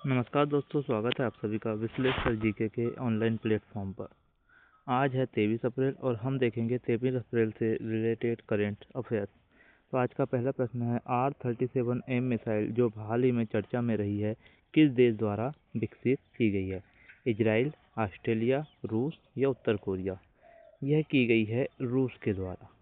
नमस्कार दोस्तों, स्वागत है आप सभी का विश्लेषकर जीके के ऑनलाइन प्लेटफॉर्म पर। आज है 23 अप्रैल और हम देखेंगे 23 अप्रैल से रिलेटेड करेंट अफेयर्स। तो आज का पहला प्रश्न है, R-37M मिसाइल जो हाल ही में चर्चा में रही है, किस देश द्वारा विकसित की गई है? इजराइल, ऑस्ट्रेलिया, रूस या उत्तर कोरिया? यह की गई है रूस के द्वारा।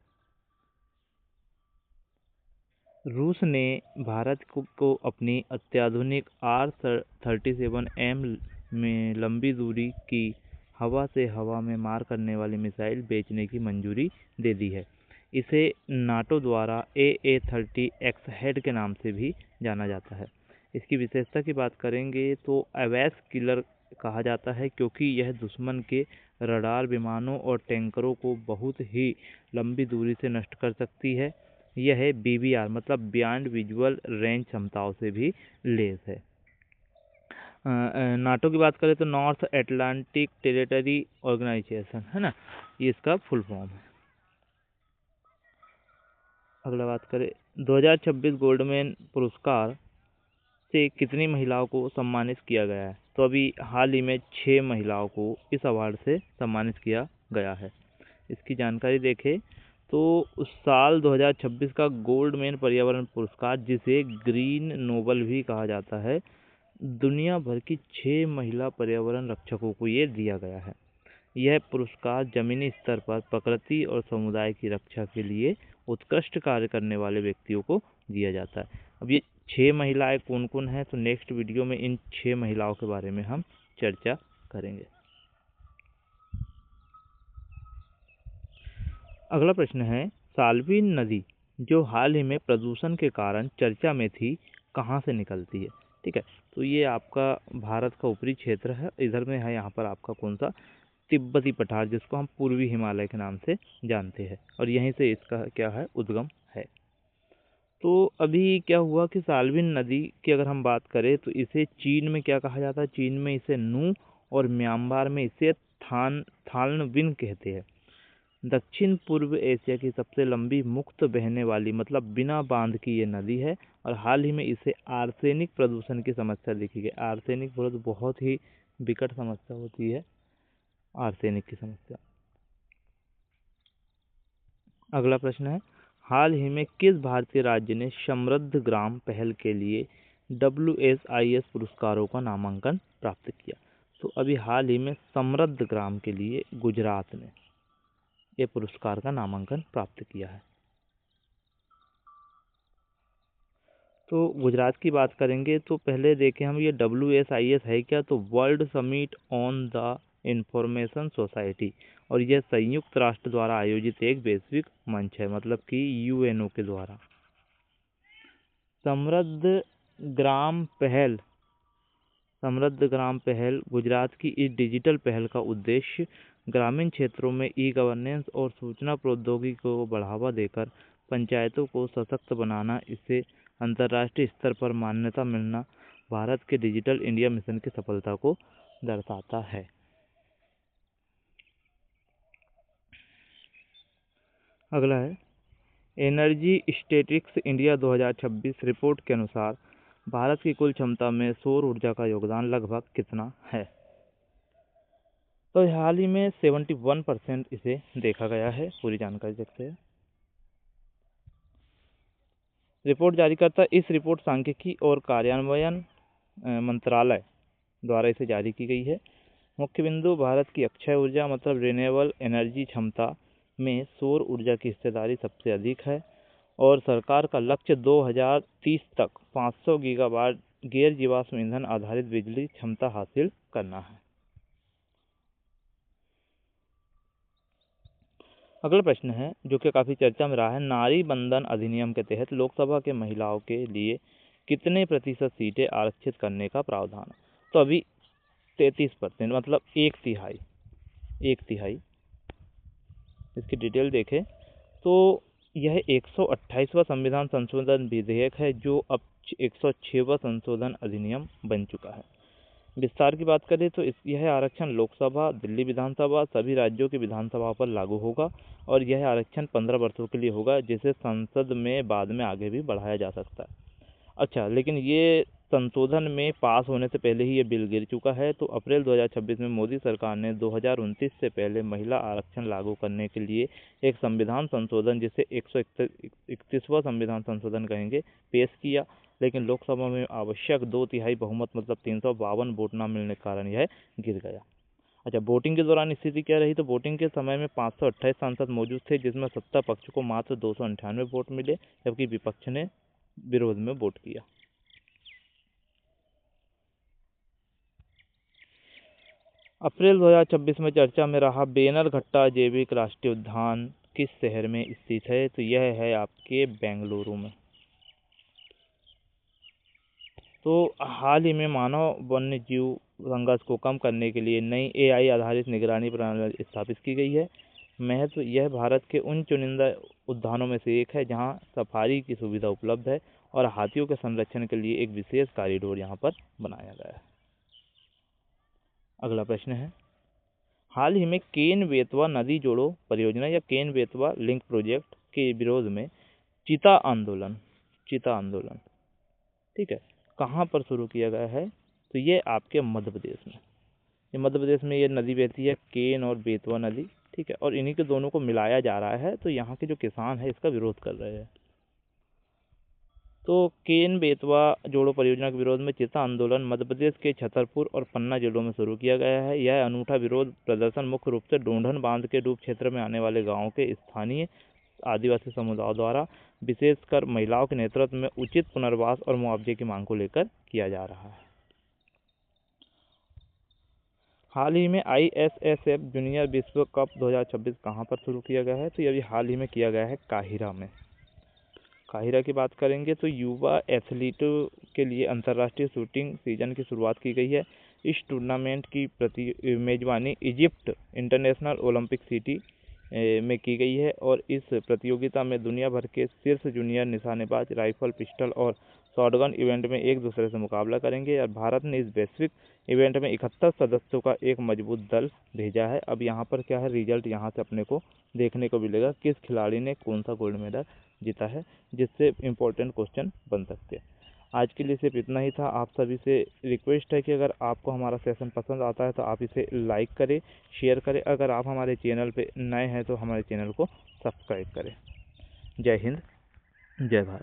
रूस ने भारत को अपनी अत्याधुनिक R-37M में लंबी दूरी की हवा से हवा में मार करने वाली मिसाइल बेचने की मंजूरी दे दी है। इसे नाटो द्वारा AA-30 एक्सहेड के नाम से भी जाना जाता है। इसकी विशेषता की बात करेंगे तो अवैध किलर कहा जाता है, क्योंकि यह दुश्मन के रडार, विमानों और टैंकरों को बहुत ही लंबी दूरी से नष्ट कर सकती है। यह BVR मतलब बियॉन्ड विजुअल रेंज क्षमताओं से भी लैस है। नाटो की बात करें तो नॉर्थ अटलांटिक टेरिटरी ऑर्गेनाइजेशन है ना, ये इसका फुल फॉर्म है। अगला बात करें, 2026 गोल्डमैन पुरस्कार से कितनी महिलाओं को सम्मानित किया गया है? तो अभी हाल ही में 6 महिलाओं को इस अवार्ड से सम्मानित किया गया है। इसकी जानकारी देखें तो उस साल 2026 का गोल्डमैन पर्यावरण पुरस्कार, जिसे ग्रीन नोबल भी कहा जाता है, दुनिया भर की 6 महिला पर्यावरण रक्षकों को ये दिया गया है। यह पुरस्कार जमीनी स्तर पर प्रकृति और समुदाय की रक्षा के लिए उत्कृष्ट कार्य करने वाले व्यक्तियों को दिया जाता है। अब ये 6 महिलाएं कौन कौन हैं, तो नेक्स्ट वीडियो में इन 6 महिलाओं के बारे में हम चर्चा करेंगे। अगला प्रश्न है, साल्वीन नदी जो हाल ही में प्रदूषण के कारण चर्चा में थी, कहाँ से निकलती है? ठीक है, तो ये आपका भारत का ऊपरी क्षेत्र है, इधर में है यहाँ पर आपका कौन सा, तिब्बती पठार, जिसको हम पूर्वी हिमालय के नाम से जानते हैं, और यहीं से इसका क्या है, उद्गम है। तो अभी क्या हुआ कि साल्विन नदी की अगर हम बात करें तो इसे चीन में क्या कहा जाता है, चीन में इसे नू और म्यांमार में इसे थाल्नविन कहते हैं। दक्षिण पूर्व एशिया की सबसे लंबी मुक्त बहने वाली मतलब बिना बांध की ये नदी है, और हाल ही में इसे आर्सेनिक प्रदूषण की समस्या देखी गई। आर्सेनिक बहुत ही विकट समस्या होती है, आर्सेनिक की समस्या। अगला प्रश्न है, हाल ही में किस भारतीय राज्य ने समृद्ध ग्राम पहल के लिए WSIS पुरस्कारों का नामांकन प्राप्त किया? तो अभी हाल ही में समृद्ध ग्राम के लिए गुजरात ने ये पुरस्कार का नामांकन प्राप्त किया है। तो गुजरात की बात करेंगे तो पहले देखें हम ये WSIS है क्या, तो world summit on the information society, और यह संयुक्त राष्ट्र द्वारा आयोजित एक वैश्विक मंच है, मतलब कि UNO के द्वारा। समृद्ध ग्राम पहल समृद्ध ग्राम पहल गुजरात की इस डिजिटल पहल का उद्देश्य ग्रामीण क्षेत्रों में ई-गवर्नेंस और सूचना प्रौद्योगिकी को बढ़ावा देकर पंचायतों को सशक्त बनाना, इसे अंतर्राष्ट्रीय स्तर पर मान्यता मिलना भारत के डिजिटल इंडिया मिशन की सफलता को दर्शाता है। अगला है, एनर्जी स्टैटिस्टिक्स इंडिया 2026 रिपोर्ट के अनुसार भारत की कुल क्षमता में सौर ऊर्जा का योगदान लगभग कितना है? तो हाल ही में 71% इसे देखा गया है। पूरी जानकारी देखते हैं। रिपोर्ट जारी करता है, इस रिपोर्ट सांख्यिकी और कार्यान्वयन मंत्रालय द्वारा इसे जारी की गई है। मुख्य बिंदु, भारत की अक्षय ऊर्जा मतलब रिन्यूएबल एनर्जी क्षमता में सौर ऊर्जा की हिस्सेदारी सबसे अधिक है, और सरकार का लक्ष्य 2030 तक 500 गीगावाट गैर जीवाश्म ईंधन आधारित बिजली क्षमता हासिल करना है। अगला प्रश्न है जो कि काफ़ी चर्चा में रहा है, नारी बंधन अधिनियम के तहत लोकसभा के महिलाओं के लिए कितने प्रतिशत सीटें आरक्षित करने का प्रावधान है? तो अभी 33% मतलब एक तिहाई। इसकी डिटेल देखें तो यह 128वां संविधान संशोधन विधेयक है, जो अब 106वां संशोधन अधिनियम बन चुका है। विस्तार की बात करें तो यह आरक्षण लोकसभा, दिल्ली विधानसभा, सभी राज्यों की विधानसभा पर लागू होगा, और यह आरक्षण 15 वर्षों के लिए होगा, जिसे संसद में बाद में आगे भी बढ़ाया जा सकता है। अच्छा, लेकिन ये संशोधन में पास होने से पहले ही ये बिल गिर चुका है। तो अप्रैल 2026 में मोदी सरकार ने 2029 से पहले महिला आरक्षण लागू करने के लिए एक संविधान संशोधन, जिसे 131वां संविधान संशोधन कहेंगे, पेश किया। लेकिन लोकसभा में आवश्यक 2/3 बहुमत मतलब 352 वोट न मिलने के कारण यह गिर गया। अच्छा, वोटिंग के दौरान स्थिति क्या रही? तो वोटिंग के समय में 528 सांसद मौजूद थे, जिसमें सत्ता पक्ष को मात्र 298 वोट मिले, जबकि विपक्ष ने विरोध में वोट किया। अप्रैल 2026 में चर्चा में रहा बेनरघट्टा जैविक राष्ट्रीय उद्यान किस शहर में स्थित है? तो यह है आपके बेंगलुरु में। तो हाल ही में मानव वन्य जीव संघर्ष को कम करने के लिए नई AI आधारित निगरानी प्रणाली स्थापित की गई है। महत्व, यह भारत के उन चुनिंदा उद्यानों में से एक है जहां सफारी की सुविधा उपलब्ध है और हाथियों के संरक्षण के लिए एक विशेष कॉरिडोर यहां पर बनाया गया है। अगला प्रश्न है, हाल ही में केन बेतवा नदी जोड़ो परियोजना या केन बेतवा लिंक प्रोजेक्ट के विरोध में चीता आंदोलन ठीक है, कहाँ पर शुरू किया गया है? तो ये आपके मध्य प्रदेश में। ये मध्य प्रदेश में ये नदी बहती है, केन और बेतवा नदी, ठीक है, और इन्हीं के दोनों को मिलाया जा रहा है। तो यहाँ के जो किसान है इसका विरोध कर रहे हैं। तो केन बेतवा जोड़ो परियोजना के विरोध में चीता आंदोलन मध्य प्रदेश के छतरपुर और पन्ना जिलों में शुरू किया गया है। यह अनूठा विरोध प्रदर्शन मुख्य रूप से ढूंढन बांध के डूब क्षेत्र में आने वाले गाँवों के स्थानीय आदिवासी समुदायों द्वारा विशेषकर महिलाओं के नेतृत्व में उचित पुनर्वास और मुआवजे की मांग को लेकर किया जा रहा है। हाल ही में ISSF जूनियर विश्व कप 2026 कहाँ पर शुरू किया गया है? तो ये अभी हाल ही में किया गया है काहिरा में। काहिरा की बात करेंगे तो युवा एथलीटों के लिए अंतर्राष्ट्रीय शूटिंग सीजन की शुरुआत की गई है। इस टूर्नामेंट की मेजबानी इजिप्ट इंटरनेशनल ओलंपिक सिटी में की गई है और इस प्रतियोगिता में दुनिया भर के शीर्ष जूनियर निशानेबाज राइफल, पिस्टल और शॉटगन इवेंट में एक दूसरे से मुकाबला करेंगे। और भारत ने इस वैश्विक इवेंट में 71 सदस्यों का एक मजबूत दल भेजा है। अब यहाँ पर क्या है, रिजल्ट यहाँ से अपने को देखने को मिलेगा, किस खिलाड़ी ने कौन सा गोल्ड मेडल जीता है, जिससे इम्पोर्टेंट क्वेश्चन बन सकते हैं। आज के लिए सिर्फ इतना ही था। आप सभी से रिक्वेस्ट है कि अगर आपको हमारा सेशन पसंद आता है तो आप इसे लाइक करें, शेयर करें। अगर आप हमारे चैनल पे नए हैं तो हमारे चैनल को सब्सक्राइब करें। जय हिंद, जय भारत।